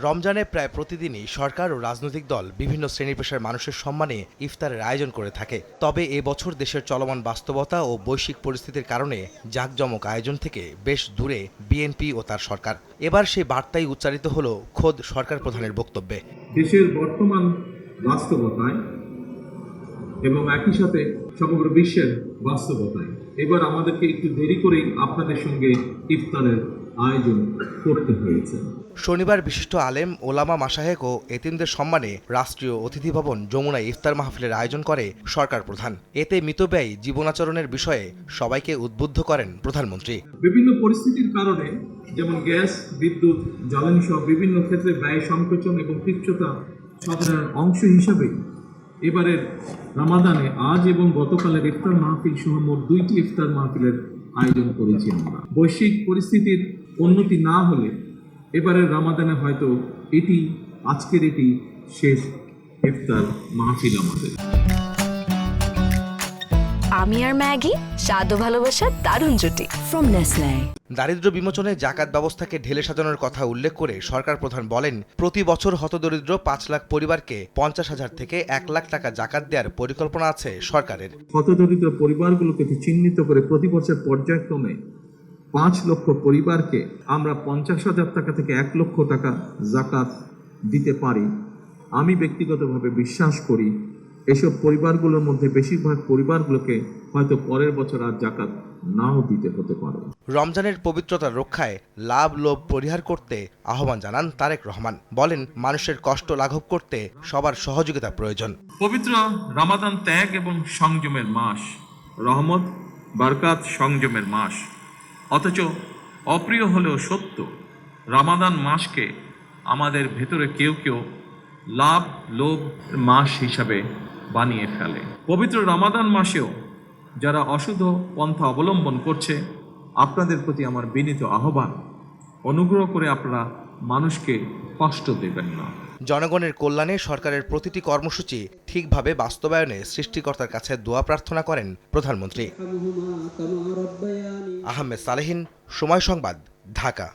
রমজানে প্রায় প্রতিদিনই সরকার ও রাজনৈতিক দল বিভিন্ন শ্রেণী পেশার মানুষের সম্মানে ইফতারের আয়োজন করে থাকে। তবে এবছর দেশের চলমান বাস্তবতা ও বৈশ্বিক পরিস্থিতির কারণে জাঁকজমক আয়োজন থেকে বেশ দূরে বিএনপি ও তার সরকার। এবার সেই বার্তাই উচ্চারিত হলো খোদ সরকার প্রধানের বক্তব্যে। দেশের বর্তমান বাস্তবতায় এবং একই সাথে সমগ্র বিশ্বের বাস্তবতায় এবার আমাদেরকে একটু দেরি করেই আপনাদের সঙ্গে ইফতারের আয়োজন করতে হয়েছে। শনিবার বিশিষ্ট আলেম, ওলামা, মাশায়েখ ও এতিমদের সম্মানে রাষ্ট্রীয় অতিথি ভবন যমুনায় ইফতার মাহফিলের আয়োজন করে সরকার প্রধান। এতে মিতব্যয়ী জীবনাচরণের বিষয়ে সবাইকে উদ্বুদ্ধ করেন প্রধানমন্ত্রী। বিভিন্ন পরিস্থিতির কারণে যেমন গ্যাস, বিদ্যুৎ, জ্বালানি সহ বিভিন্ন ক্ষেত্রে ব্যয় সংকোচন এবং পিচ্ছতা সাধারণ অংশ হিসাবে এবারের রমাদানে আজ এবং গতকালের ইফতার মাহফিল সহ মোট 2টি ইফতার মাহফিলের আয়োজন করেছি আমরা। বৈশ্বিক পরিস্থিতির উন্নতি না হলে এবারের রমাদানে হয়তো আজকের এটি শেষ ইফতার মাহফিল আমাদের। আমি আর ম্যাগি, স্বাদ ও ভালোবাসার দারুণ জুটি ফ্রম নেসলে। দারিদ্র্য বিমোচনে জাকাত ব্যবস্থাকে ঢেলে সাজানোর কথা উল্লেখ করে সরকার প্রধান বলেন, প্রতি বছর হতদরিদ্র 5 লাখ পরিবারকে 50,000 থেকে 1 লাখ টাকা জাকাত দেওয়ার পরিকল্পনা আছে সরকারের। হতদরিদ্র পরিবারগুলোকে চিহ্নিত করে প্রতি বছর পর্যায়ক্রমে 5 লক্ষ পরিবারকে আমরা 50,000 টাকা থেকে 1 লক্ষ টাকা জাকাত দিতে পারি। আমি ব্যক্তিগতভাবে বিশ্বাস করি এসব পরিবারগুলোর মধ্যে বেশিরভাগ পরিবারগুলোকে হয়তো পরের বছর আর জাকাত নাও দিতে হতে পারে। রমজানের পবিত্রতা রক্ষায় লাভ লোভ পরিহার করতে আহ্বান জানান তারেক রহমান। বলেন, মানুষের কষ্ট লাঘব করতে সবার সহযোগিতা প্রয়োজন। পবিত্র রমাদান ত্যাগ এবং সংযমের মাস, রহমত, বরকত, সংযমের মাস। অথচ অপ্রিয় হলেও সত্য, রমাদান মাসকে আমাদের ভেতরে কেউ কেউ লাভ লোভ মাস হিসাবে বানিয়ে ফেলে। পবিত্র রমাদান মাসেও যারা অশুদ্ধ পন্থা অবলম্বন করছে, আপনাদের প্রতি আমার বিনীত আহ্বান, অনুগ্রহ করে আপনারা মানুষকে কষ্ট দেবেন না। জনগণের কল্যাণে সরকারের প্রতিটি কর্মসূচি ঠিকভাবে বাস্তবায়নে সৃষ্টিকর্তার কাছে দোয়া প্রার্থনা করেন প্রধানমন্ত্রী। আহমেদ সালেহীন, সময় সংবাদ, ঢাকা।